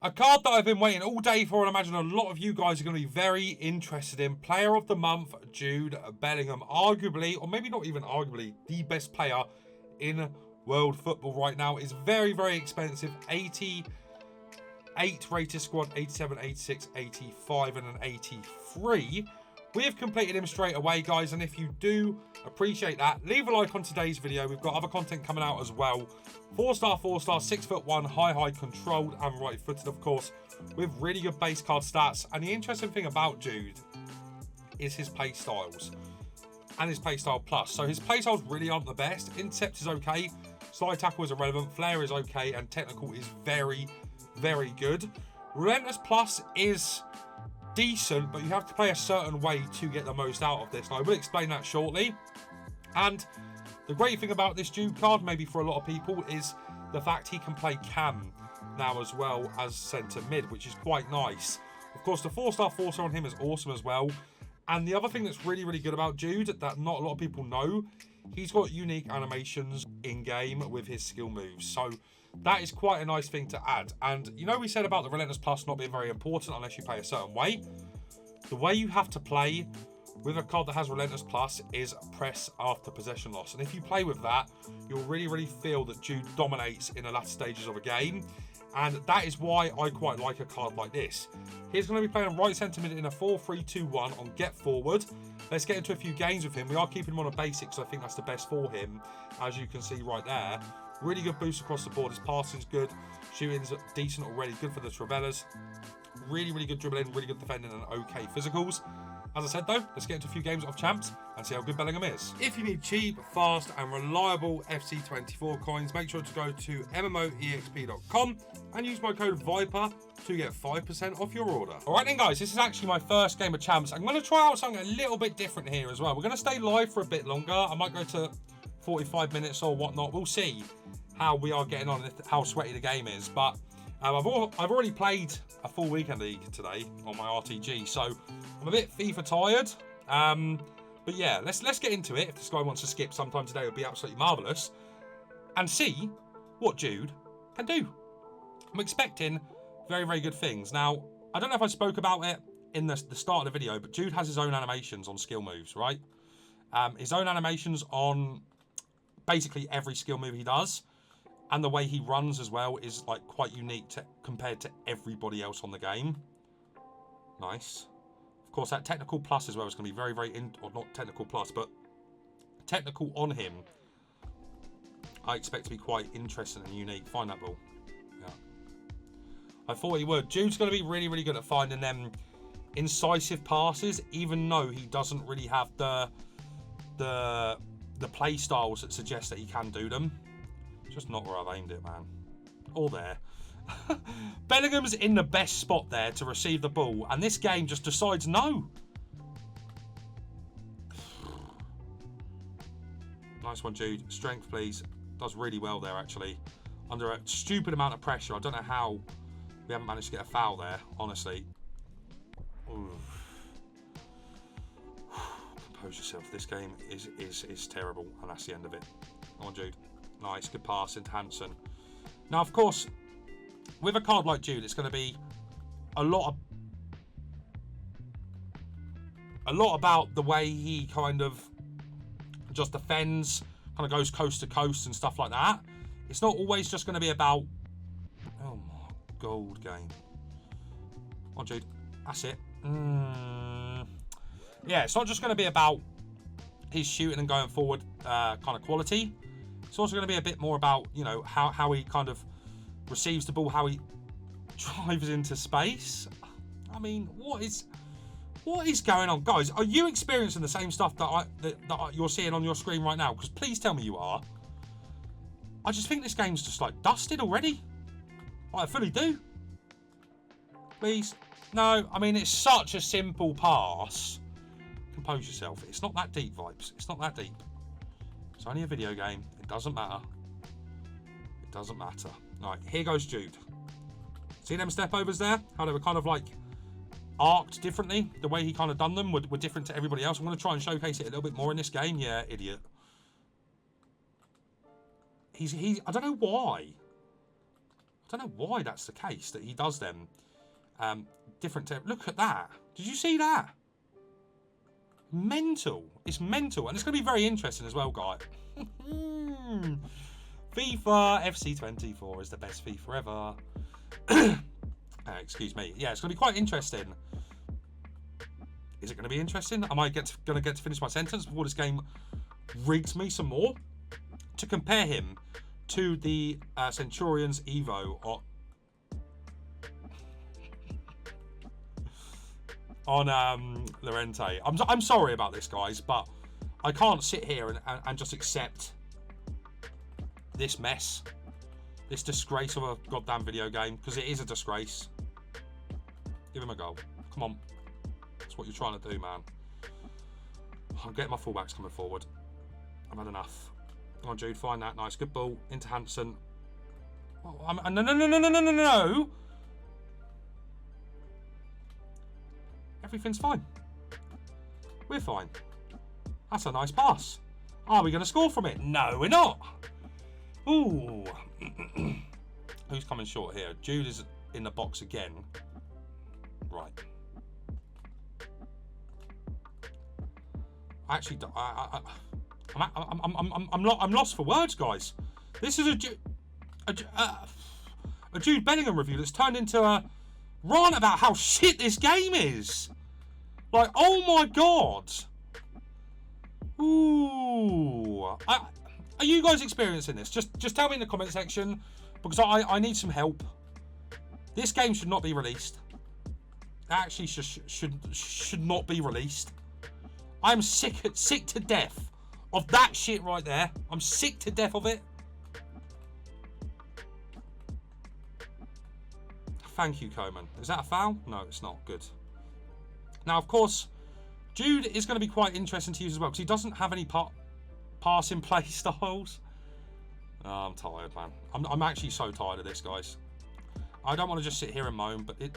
A card that I've been waiting all day for, and I imagine a lot of you guys are going to be very interested in. Player of the Month, Jude Bellingham. Arguably, or maybe not even arguably, the best player in world football right now. Is very, very expensive. 88 rated squad, 87, 86, 85, and an 83. We have completed him straight away, guys, and if you do appreciate that, leave a like on today's video. We've got other content coming out as well. 4-star, 4-star, 6'1", high, controlled and right-footed, of course, with really good base card stats. And the interesting thing about Jude is his play styles and his play style plus. So his play styles really aren't the best. Intercept is okay, slide tackle is irrelevant, flair is okay, and technical is very, very good. Relentless plus is decent, but you have to play a certain way to get the most out of this, and I will explain that shortly. And the great thing about this Jude card, maybe for a lot of people, is the fact he can play cam now as well as centre mid, which is quite nice. Of course, the 4-star 4-star on him is awesome as well. And the other thing that's really, really good about Jude that not a lot of people know, he's got unique animations in game with his skill moves. So that is quite a nice thing to add. And you know, we said about the Relentless Plus not being very important unless you play a certain way. The way you have to play with a card that has Relentless Plus is press after possession loss. And if you play with that, you'll really, really feel that Jude dominates in the latter stages of a game. And that is why I quite like a card like this. He's going to be playing right centre mid in a 4-3-2-1 on get forward. Let's get into a few games with him. We are keeping him on a basic, so I think that's the best for him, as you can see right there. Really good boost across the board. His passing's good. Shooting's decent already. Good for the Travellas. Really, really good dribbling. Really good defending and okay physicals. As I said though, let's get into a few games of champs and see how good Bellingham is. If you need cheap, fast and reliable FC24 coins, make sure to go to MMOEXP.com and use my code VIPER to get 5% off your order. Alright then guys, this is actually my first game of champs. I'm going to try out something a little bit different here as well. We're going to stay live for a bit longer. I might go to 45 minutes or whatnot. We'll see how we are getting on, how sweaty the game is. But I've already played a full weekend league today on my RTG, so I'm a bit FIFA tired. But yeah, let's get into it. If this guy wants to skip sometime today, it would be absolutely marvellous. And see what Jude can do. I'm expecting very, very good things. Now, I don't know if I spoke about it in the start of the video, but Jude has his own animations on skill moves, right? His own animations on basically every skill move he does. And the way he runs as well is like quite unique compared to everybody else on the game. Nice. Of course, that technical plus as well is going to be very, very, or not technical plus, but technical on him. I expect to be quite interesting and unique. Find that ball. Yeah. I thought he would. Jude's going to be really, really good at finding them incisive passes, even though he doesn't really have the play styles that suggest that he can do them. Just not where I've aimed it, man. Or there. Bellingham's in the best spot there to receive the ball, and this game just decides no. Nice one, Jude. Strength, please. Does really well there, actually. Under a stupid amount of pressure. I don't know how we haven't managed to get a foul there, honestly. Compose yourself. This game is terrible, and that's the end of it. Come on, Jude. Nice, good pass into Hansen. Now, of course, with a card like Jude, it's going to be a lot about the way he kind of just defends, kind of goes coast to coast and stuff like that. It's not always just going to be about, oh my gold game. Come on, Jude. That's it. Yeah, it's not just going to be about his shooting and going forward kind of quality. It's also going to be a bit more about, you know, how he kind of receives the ball, how he drives into space. I mean, what is going on, guys? Are you experiencing the same stuff that you're seeing on your screen right now? Because please tell me you are. I just think this game's just like dusted already. I fully do. Please, no. I mean, it's such a simple pass. Compose yourself. It's not that deep, Vibes. It's not that deep. It's only a video game. It doesn't matter. It doesn't matter. All right, here goes Jude. See them step overs there? How they were kind of like arced differently. The way he kind of done them were different to everybody else. I'm going to try and showcase it a little bit more in this game. Yeah, idiot. I don't know why. I I don't know why that's the case, that he does them. Different. Look at that. Did you see that? Mental. It's mental. And it's going to be very interesting as well, guys. FIFA FC24 is the best FIFA ever. Excuse me. Yeah, it's going to be quite interesting. Is it going to be interesting? Am I going to get to finish my sentence before this game rigs me some more? To compare him to the Centurions Evo on Llorente. I'm sorry about this, guys, but I can't sit here and just accept this mess, this disgrace of a goddamn video game, because it is a disgrace. Give him a goal. Come on. That's what you're trying to do, man. I'm getting my fullbacks coming forward. I've had enough. Come on, Jude, find that. Nice. Good ball into Hansen. Oh, no. Everything's fine. We're fine. That's a nice pass. Are we going to score from it? No, we're not. Ooh. Who's coming short here? Jude is in the box again. Right. Actually, I'm lost for words, guys. This is a Jude Bellingham review that's turned into a rant about how shit this game is. Like, oh my god. Ooh. Are you guys experiencing this? Just tell me in the comment section, because I need some help. This game should not be released. Actually, should not be released. I'm sick to death of that shit right there. I'm sick to death of it. Thank you, Coman. Is that a foul? No, it's not. Good. Now, of course, Jude is going to be quite interesting to use as well, because he doesn't have any passing play styles. Oh, I'm tired, man. I'm actually so tired of this, guys. I don't want to just sit here and moan, but it...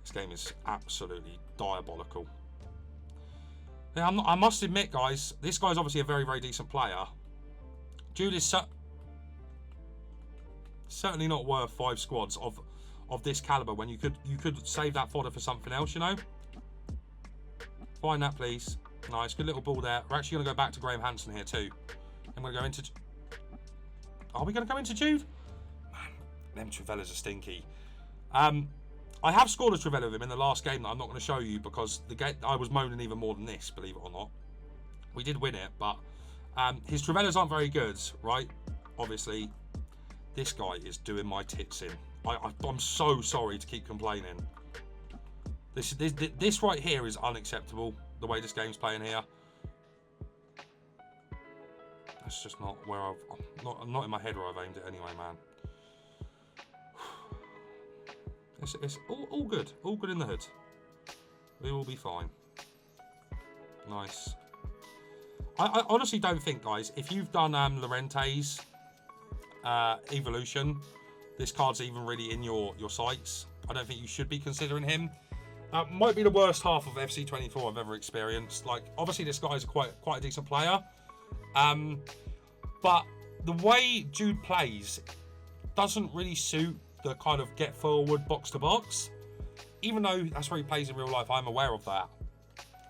This game is absolutely diabolical. Now, I must admit, guys, this guy's obviously a very, very decent player. Jude is certainly not worth 5 squads of this caliber, when you could save that fodder for something else, you know. Find that, please. Nice, good little ball there. We're actually going to go back to Graham Hansen here too. I'm going to go into... Are we going to go into Jude? Man, them Trivellas are stinky. I have scored a Trivella with him in the last game that I'm not going to show you, because I was moaning even more than this, believe it or not. We did win it, but his Trivellas aren't very good, right? Obviously, this guy is doing my tits in. I'm so sorry to keep complaining. This right here is unacceptable, the way this game's playing here. That's just not where I'm not in my head where I've aimed it anyway, man. It's all good. All good in the hood. We will be fine. Nice. I honestly don't think, guys, if you've done Llorente's evolution, this card's even really in your sights. I don't think you should be considering him. Might be the worst half of FC24 I've ever experienced. Like, obviously this guy's quite a decent player. But the way Jude plays doesn't really suit the kind of get forward box to box. Even though that's where he plays in real life, I'm aware of that.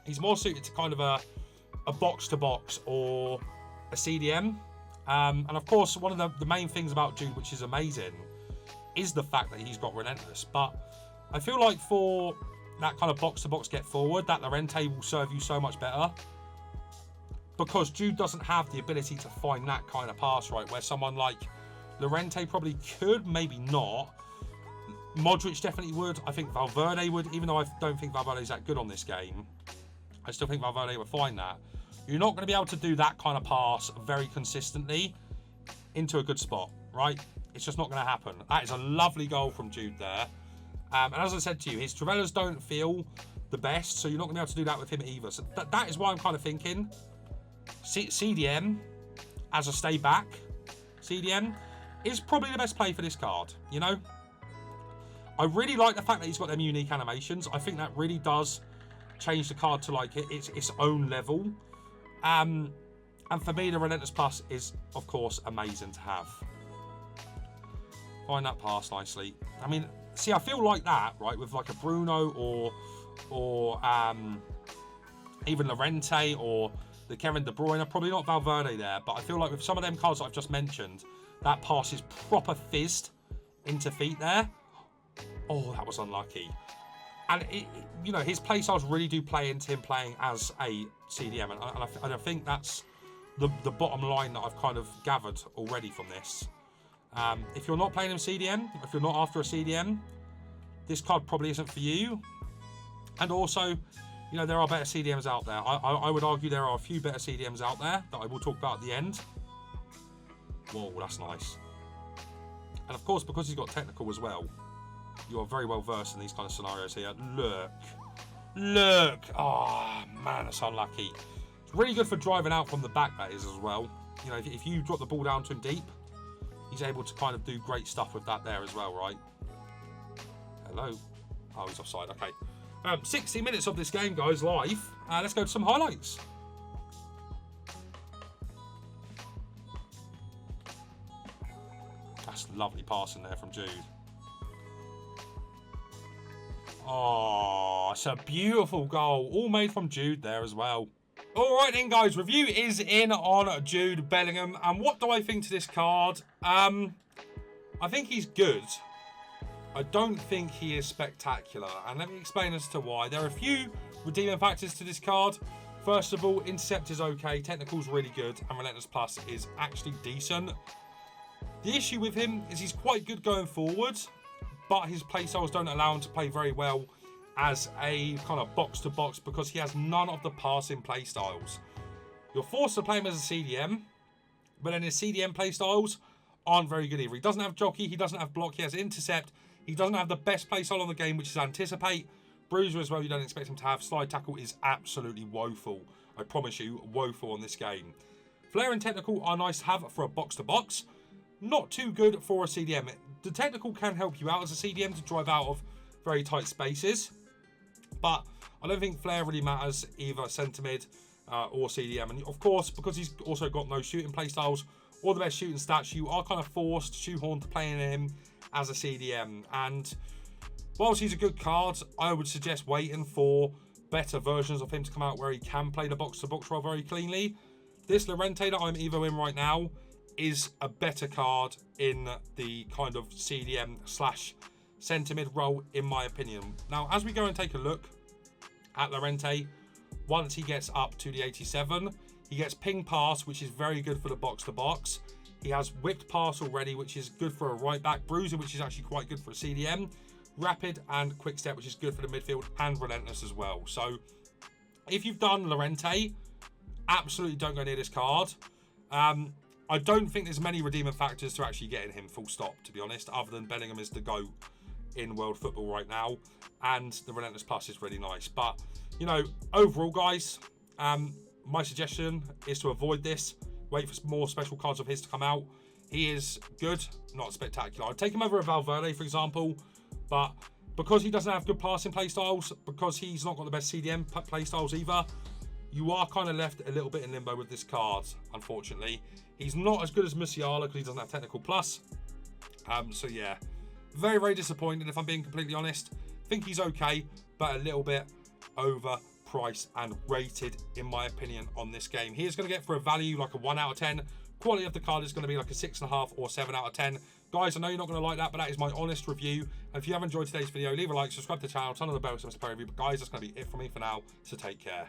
He's more suited to kind of a box to box or a CDM. And of course, one of the main things about Jude, which is amazing, is the fact that he's got relentless. But I feel like for that kind of box to box get forward, that Llorente will serve you so much better, because Jude doesn't have the ability to find that kind of pass, right, where someone like Llorente probably could, maybe not. Modric definitely would. I think Valverde would, even though I don't think Valverde's that good on this game. I still think Valverde would find that. You're not going to be able to do that kind of pass very consistently into a good spot, right? It's just not going to happen. That is a lovely goal from Jude there. And as I said to you, his Trivellas don't feel the best, so you're not going to be able to do that with him either. So that is why I'm kind of thinking CDM as a stay back. CDM is probably the best play for this card, you know? I really like the fact that he's got them unique animations. I think that really does change the card to like its own level. And for me, the Relentless Plus is, of course, amazing to have. Find that pass nicely. I mean, see, I feel like that, right, with like a Bruno or even Llorente or the Kevin De Bruyne, probably not Valverde there, but I feel like with some of them cards that I've just mentioned, that pass is proper fizzed into feet there. Oh, that was unlucky. And, you know, his playstyles really do play into him playing as a CDM. And I think that's the bottom line that I've kind of gathered already from this. If you're not playing him CDM, if you're not after a CDM, this card probably isn't for you. And also, you know, there are better CDMs out there. I would argue there are a few better CDMs out there that I will talk about at the end. Whoa, that's nice. And of course, because he's got technical as well, you are very well versed in these kind of scenarios here. Look. Oh, man, that's unlucky. It's really good for driving out from the back, that is, as well. You know, if you drop the ball down to him deep, he's able to kind of do great stuff with that there as well, right? Hello. Oh, he's offside. Okay. 60 minutes of this game, guys, live. Let's go to some highlights. That's lovely passing there from Jude. Oh, it's a beautiful goal. All made from Jude there as well. All right then, guys. Review is in on Jude Bellingham. And what do I think to this card? I think he's good. I don't think he is spectacular. And let me explain as to why. There are a few redeeming factors to this card. First of all, Intercept is okay. Technical's really good. And Relentless Plus is actually decent. The issue with him is he's quite good going forward, but his playstyles don't allow him to play very well as a kind of box-to-box because he has none of the passing playstyles. You're forced to play him as a CDM, but then his CDM playstyles aren't very good either. He doesn't have Jockey, he doesn't have Block, he has Intercept, he doesn't have the best playstyle on the game, which is Anticipate. Bruiser as well, you don't expect him to have. Slide Tackle is absolutely woeful. I promise you, woeful on this game. Flair and Technical are nice to have for a box-to-box. Not too good for a CDM. The Technical can help you out as a CDM to drive out of very tight spaces, but I don't think Flair really matters either centre mid or CDM. And of course, because he's also got no shooting playstyles or the best shooting stats, you are kind of forced, shoehorned to playing him as a CDM. And whilst he's a good card, I would suggest waiting for better versions of him to come out where he can play the box-to-box role very cleanly. This Llorente that I'm Evo in right now is a better card in the kind of CDM slash centre mid role, in my opinion. Now, as we go and take a look at Llorente, once he gets up to the 87, he gets ping pass, which is very good for the box-to-box. He has whipped pass already, which is good for a right back. Bruiser, which is actually quite good for a CDM. Rapid and quick step, which is good for the midfield, and relentless as well. So if you've done Llorente, absolutely don't go near this card. I don't think there's many redeeming factors to actually getting him full stop, to be honest, other than Bellingham is the GOAT in world football right now, and the Relentless Plus is really nice. But, you know, overall, guys, my suggestion is to avoid this. Wait for more special cards of his to come out. He is good, not spectacular. I'd take him over a Valverde, for example, but because he doesn't have good passing playstyles, because he's not got the best CDM playstyles either, you are kind of left a little bit in limbo with this card, unfortunately. He's not as good as Musiala because he doesn't have Technical Plus. So yeah, very, very disappointed if I'm being completely honest. Think he's okay, but a little bit overpriced and rated, in my opinion, on this game. He is going to get for a value like a 1 out of 10. Quality of the card is going to be like a 6.5 or 7 out of 10. Guys, I know you're not going to like that, but that is my honest review. And if you have enjoyed today's video, leave a like, subscribe to the channel, turn on the bell so it's a review. But guys, that's going to be it from me for now, so take care.